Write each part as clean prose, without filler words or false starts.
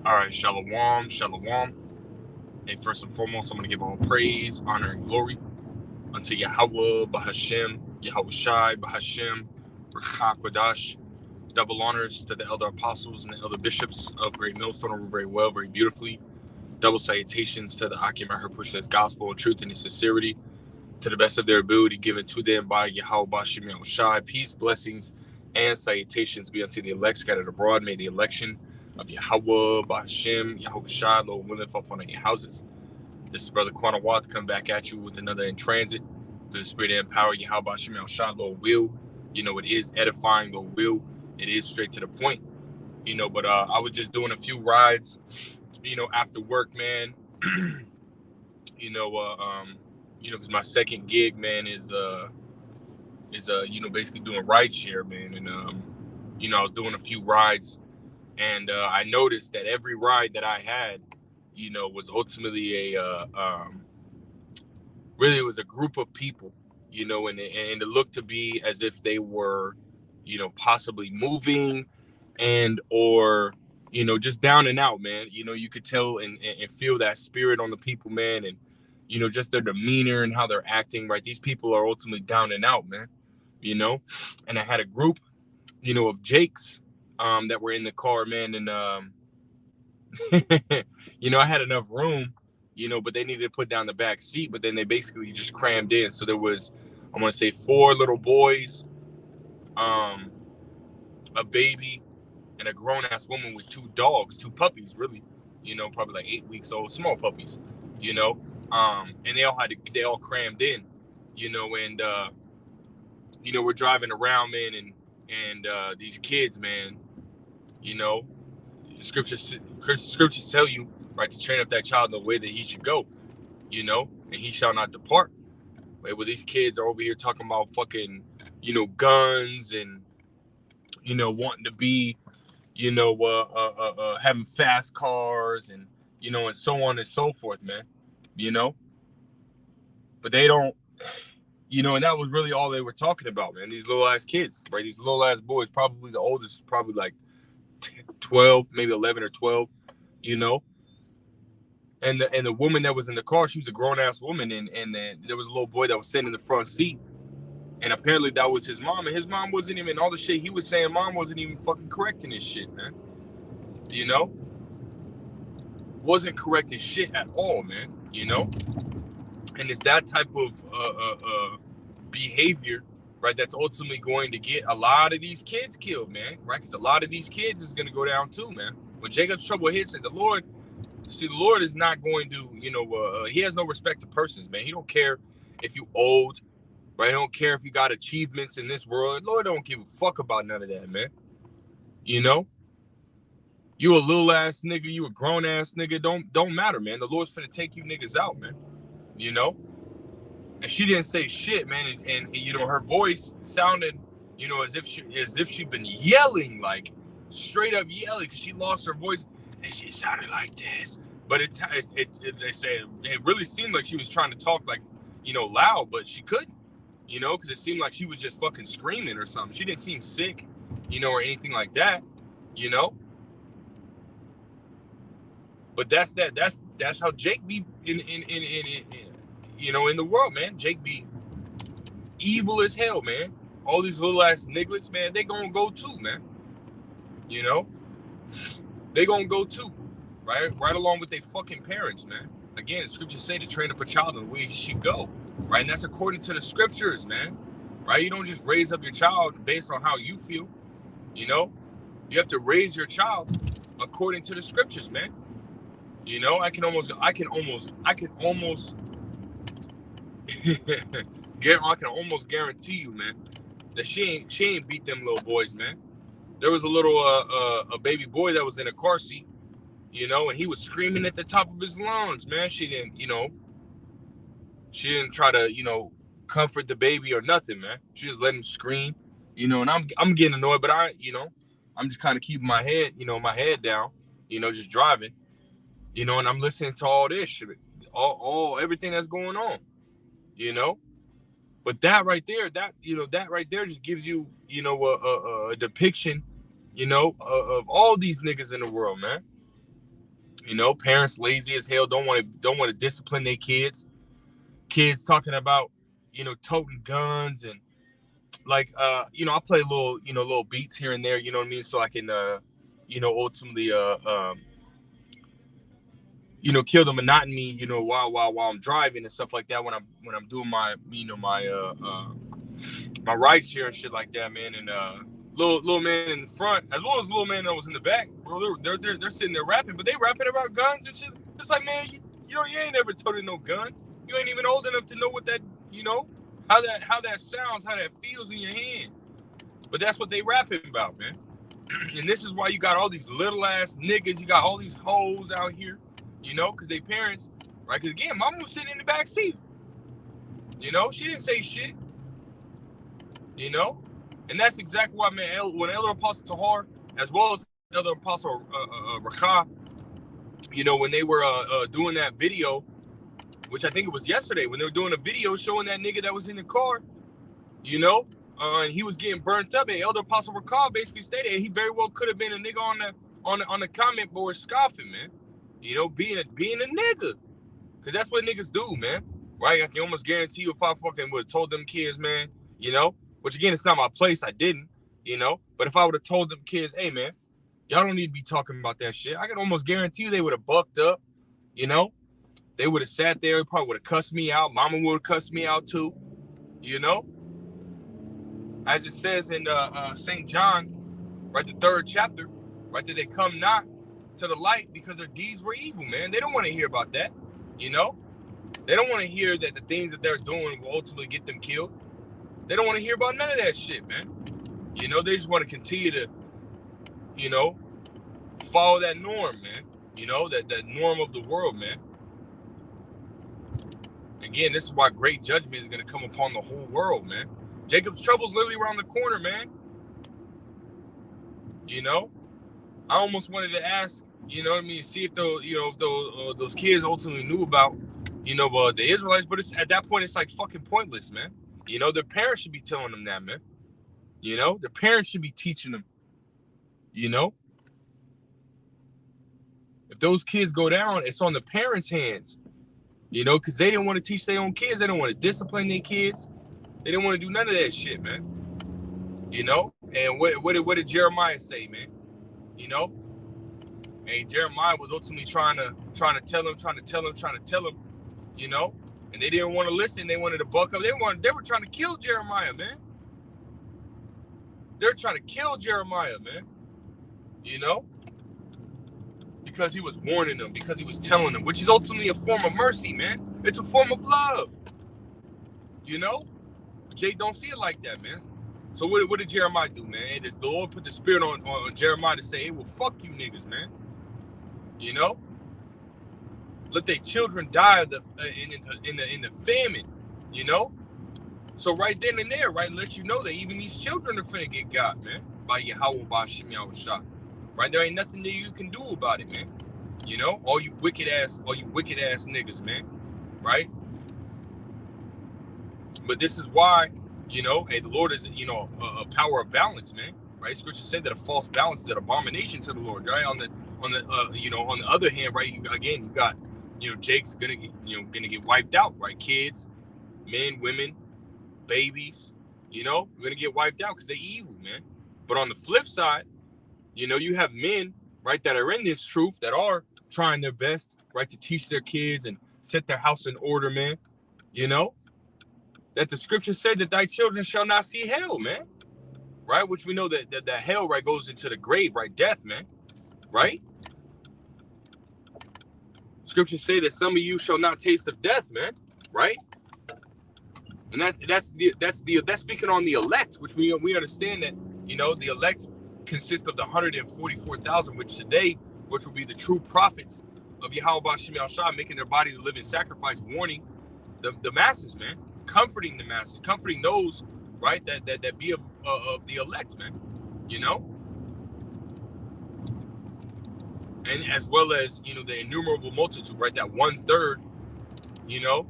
All right, shalom, shalom. Hey, first and foremost, I'm going to give all praise, honor, and glory unto Yahweh, Bahashem, Yahweh Shai, Bahashem, Rachak Double honors to the elder apostles and the elder bishops of Great Millstone over very well, very beautifully. Double salutations to the Akim Ahar pushing this gospel and truth and sincerity to the best of their ability given to them by Yahweh Bahashem, Yahweh Shai. Peace, blessings, and salutations be unto the elect scattered abroad. May the election of Yahweh, Bahashem, Yahweh Shai, Lord willing, fall upon your houses. This is Brother Quanah Watt come back at you with another in transit. Through the spirit and power, Yahweh Bahashem, Yahweh Shai, Lord will. It is edifying, Lord will. It is straight to the point. But I was just doing a few rides, after work, man. you know, because my second gig, man, is basically doing ride share, man. And I was doing a few rides, and I noticed that every ride that I had, was ultimately really it was a group of people, and it looked to be as if they were, possibly moving, and or just down and out, man. You could tell and feel that spirit on the people, man, and just their demeanor and how they're acting. Right, these people are ultimately down and out, man. And I had a group, of Jakes, that were in the car, man, and I had enough room, but they needed to put down the back seat, but then they basically just crammed in. So there was, I'm gonna say, four little boys, um, a baby, and a grown ass woman with two dogs, two puppies, really, probably like 8 weeks old, small puppies, and they all crammed in, and we're driving around, man, and these kids, man, you know, scriptures tell you, right, to train up that child in the way that he should go, and he shall not depart. Right? Well, these kids are over here talking about fucking, guns and, wanting to be, having fast cars and, and so on and so forth, man, you know, but they don't, and that was really all they were talking about, man. These little ass kids, right? These little ass boys, probably the oldest, probably like 12, maybe 11 or 12, you know, and the woman that was in the car, she was a grown ass woman, and then there was a little boy that was sitting in the front seat, and apparently that was his mom, and his mom wasn't even, all the shit he was saying, mom wasn't even fucking correcting his shit, man. You know, wasn't correcting shit at all, man. And it's that type of behavior, right? That's ultimately going to get a lot of these kids killed, man. Right? Because a lot of these kids is going to go down too, man. When Jacob's trouble hits, and the Lord is not going to, he has no respect to persons, man. He don't care if you old, right? He don't care if you got achievements in this world. Lord don't give a fuck about none of that, man. You know, you a little ass nigga, you a grown ass nigga. Don't matter, man. The Lord's finna take you niggas out, man. You know, and she didn't say shit, man. And her voice sounded, as if she'd been yelling, like straight up yelling, because she lost her voice, and she sounded like this. But they say it really seemed like she was trying to talk like, loud, but she couldn't, because it seemed like she was just fucking screaming or something. She didn't seem sick, or anything like that, you know. But that's how Jake be in the world, man. Jake be evil as hell, man. All these little ass nigglets, man, they gonna go too, man. You know, they gonna go too, right along with their fucking parents, man. Again, the scriptures say to train up a child in the way he should go, right? And that's according to the scriptures, man. Right? You don't just raise up your child based on how you feel. You have to raise your child according to the scriptures, man. I can almost I can almost guarantee you, man, that she ain't beat them little boys, man. There was a little a baby boy that was in a car seat, and he was screaming at the top of his lungs, man. She didn't try to, comfort the baby or nothing, man. She just let him scream, and I'm getting annoyed, but I'm just kind of keeping my head down, just driving, and I'm listening to all this shit, all everything that's going on, you know. But that right there just gives you, a depiction, of all these niggas in the world, man. You know, parents lazy as hell, don't want to discipline their kids. Kids talking about, you know, toting guns and like you know, I play little, you know, little beats here and there, you know what I mean, so I can you know, ultimately you know, kill the monotony, you know, while I'm driving and stuff like that when I'm doing my, you know, my ride share and shit like that, man. And little man in the front, as well as little man that was in the back, bro, they're sitting there rapping, but they rapping about guns and shit. It's like, man, you know, you ain't never toted no gun. You ain't even old enough to know what that, you know, how that sounds, how that feels in your hand. But that's what they rapping about, man. And this is why you got all these little ass niggas, you got all these hoes out here, you know, because they parents, right? Because again, mama was sitting in the back seat, you know, she didn't say shit, you know, and that's exactly why, man, when Elder Apostle Tahar, as well as Elder Apostle Rakha, you know, when they were doing that video, which I think it was yesterday, when they were doing a video showing that nigga that was in the car, you know, and he was getting burnt up, and Elder Apostle Rakha basically stated he very well could have been a nigga on the comment board scoffing, man, you know, being a nigga, because that's what niggas do, man, right? I can almost guarantee you if I fucking would have told them kids, man, you know, which again, it's not my place, I didn't, you know, but if I would have told them kids, hey, man, y'all don't need to be talking about that shit, I can almost guarantee you they would have bucked up, you know, they would have sat there, probably would have cussed me out, mama would have cussed me out too, you know, as it says in St. John, right, the 3rd chapter, right, that they come not to the light because their deeds were evil, man. They don't want to hear about that, you know? They don't want to hear that the things that they're doing will ultimately get them killed. They don't want to hear about none of that shit, man. You know, they just want to continue to, you know, follow that norm, man. You know, that norm of the world, man. Again, this is why great judgment is going to come upon the whole world, man. Jacob's trouble's literally around the corner, man. You know, I almost wanted to ask, you know what I mean, see if those, you know, if those kids ultimately knew about, you know, the Israelites, but it's at that point it's like fucking pointless, man. You know, their parents should be telling them that, man. You know, their parents should be teaching them. You know, if those kids go down, it's on the parents' hands. You know, because they didn't want to teach their own kids. They didn't want to discipline their kids. They didn't want to do none of that shit, man. You know, and what did Jeremiah say, man? You know, and Jeremiah was ultimately trying to tell him, you know, and they didn't want to listen. They wanted to buck up. They were trying to kill Jeremiah, man. They're trying to kill Jeremiah, man. You know, because he was warning them, because he was telling them, which is ultimately a form of mercy, man. It's a form of love. You know, Jay don't see it like that, man. So what did Jeremiah do, man? The Lord put the spirit on Jeremiah to say, hey, well, fuck you niggas, man. You know, let their children die in the famine. You know, so right then and there, right, let you know that even these children are finna get got, man, by Yahweh, by Shem Yahushua. Right, there ain't nothing that you can do about it, man. You know, all you wicked ass niggas, man. Right. But this is why, you know, hey, the Lord is, you know, a power of balance, man. Right. Scripture said that a false balance is an abomination to the Lord. Right. On the you know, on the other hand, right, you got, you know, Jake's gonna get wiped out, right? Kids, men, women, babies, you know, we're gonna get wiped out because they're evil, man. But on the flip side, you know, you have men, right, that are in this truth, that are trying their best, right, to teach their kids and set their house in order, man. You know, that the scripture said that thy children shall not see hell, man. Right, which we know that hell, right, goes into the grave, right, death, man. Right. Scripture say that some of you shall not taste of death, man. Right. And that's speaking on the elect, which we understand that, you know, the elect consist of the 144,000, which will be the true prophets of Yahweh Shem Yahushua, making their bodies a living sacrifice, warning the masses, man, comforting the masses, comforting those, right, that be of the elect, man, you know, and as well as, you know, the innumerable multitude, right, that 1/3, you know,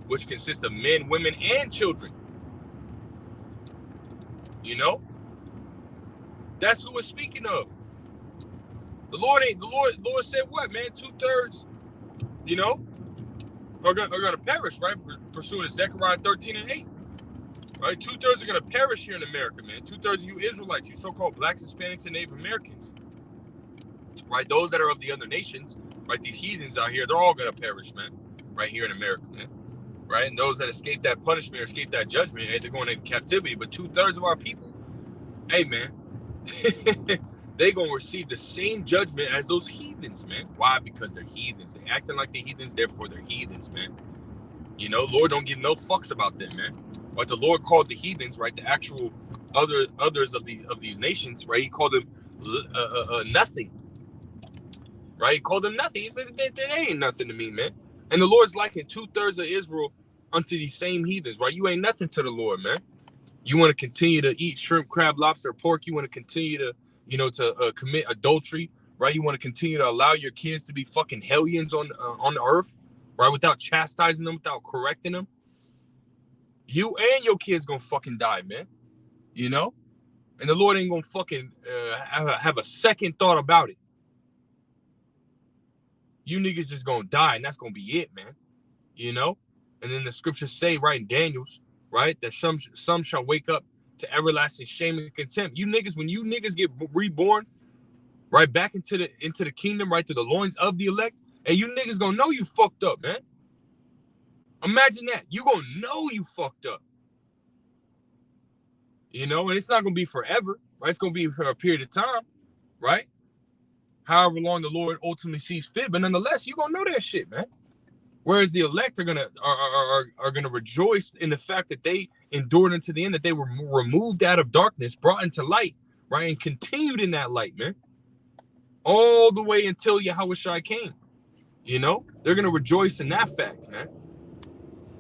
which consists of men, women, and children, you know. That's who we're speaking of. The Lord said what, man? 2/3, you know, are gonna perish, right? Pursuing Zechariah 13:8. Right? 2/3 are gonna perish here in America, man. 2/3 of you Israelites, you so-called blacks, Hispanics, and Native Americans. Right? Those that are of the other nations, right? These heathens out here, they're all gonna perish, man. Right here in America, man. Right? And those that escape that punishment or escape that judgment, they're going into captivity. But 2/3 of our people, hey, man, they gonna receive the same judgment as those heathens, man. Why? Because they're heathens. They acting like they're heathens, therefore they're heathens, man. You know, Lord don't give no fucks about them, man. Right? The Lord called the heathens, right, the actual others of these nations, right? He called them nothing. Right? He called them nothing. He said they ain't nothing to me, man. And the Lord's likened 2/3 of Israel unto these same heathens, right? You ain't nothing to the Lord, man. You want to continue to eat shrimp, crab, lobster, pork. You want to continue to, commit adultery, right? You want to continue to allow your kids to be fucking hellions on the earth, right? Without chastising them, without correcting them. You and your kids gonna fucking die, man. You know? And the Lord ain't gonna fucking have a second thought about it. You niggas just gonna die, and that's gonna be it, man. You know? And then the scriptures say, right, in Daniel's, right, that some shall wake up to everlasting shame and contempt. You niggas, when you niggas get reborn, right, back into the kingdom, right, to the loins of the elect, and you niggas gonna know you fucked up, man. Imagine that. You gonna know you fucked up. You know, and it's not gonna be forever, right? It's gonna be for a period of time, right? However long the Lord ultimately sees fit, but nonetheless, you gonna know that shit, man. Whereas the elect are gonna rejoice in the fact that they endured unto the end, that they were removed out of darkness, brought into light, right, and continued in that light, man, all the way until Yahushua came. You know, they're gonna rejoice in that fact, man.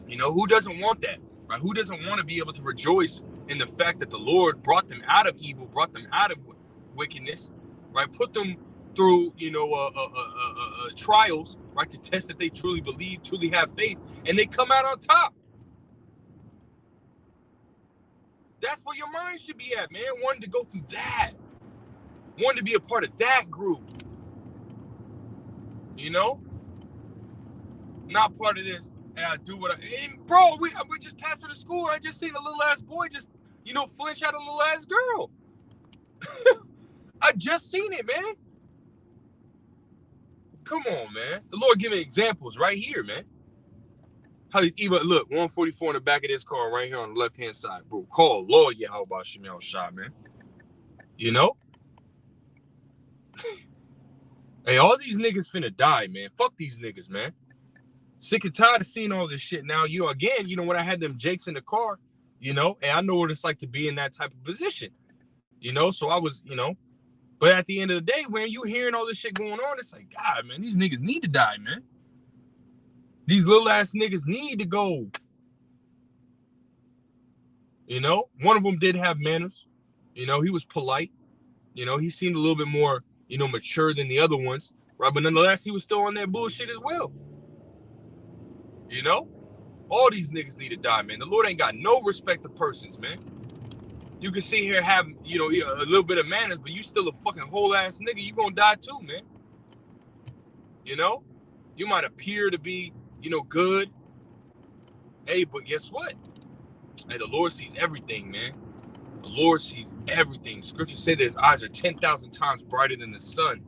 You know, who doesn't want that, right? Who doesn't want to be able to rejoice in the fact that the Lord brought them out of evil, brought them out of wickedness, right? Put them through, trials, right, to test that they truly believe, truly have faith, and they come out on top. That's where your mind should be at, man. Wanting to go through that, wanting to be a part of that group, you know, not part of this. And I do what bro, we just passed through the school. I just seen a little ass boy just, flinch at a little ass girl. I just seen it, man. Come on, man. The Lord giving examples right here, man. How even look, 144 in the back of this car right here on the left-hand side, bro. Call Lord Yahweh Shemel Shah, man. You know? Hey, all these niggas finna die, man. Fuck these niggas, man. Sick and tired of seeing all this shit now. When I had them Jakes in the car, and I know what it's like to be in that type of position. So I was, but at the end of the day, when you hearing all this shit going on, it's like, God, man, these niggas need to die, man. These little ass niggas need to go. One of them did have manners. He was polite. He seemed a little bit more, mature than the other ones, right? But nonetheless, he was still on that bullshit as well. All these niggas need to die, man. The Lord ain't got no respect to persons, man. You can sit here have, a little bit of manners, but you still a fucking whole ass nigga. You gonna die too, man. You might appear to be, good. Hey, but guess what? Hey, the Lord sees everything, man. The Lord sees everything. Scripture said that his eyes are 10,000 times brighter than the sun.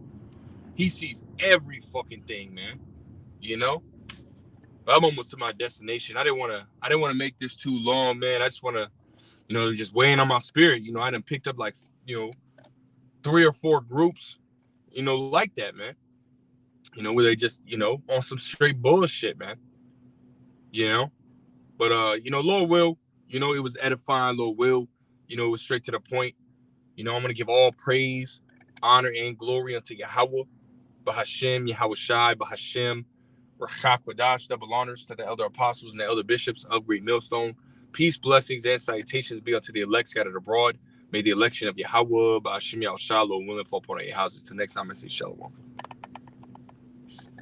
He sees every fucking thing, man. But I'm almost to my destination. I didn't want to make this too long, man. I just want to, just weighing on my spirit. I done picked up like, 3 or 4 groups, like that, man. Where they just, on some straight bullshit, man. But, Lord will, it was edifying. Lord will, it was straight to the point. I'm going to give all praise, honor, and glory unto Yahweh, Bahashem, Yahushai, Bahashem, Rachak Wadash, double honors to the elder apostles and the elder bishops of Great Millstone. Peace, blessings, and salutations be unto the elect scattered abroad. May the election of Yahweh, Bahashem, Yahushai, Lord willing, fall upon your houses. Till next time, I say shalom.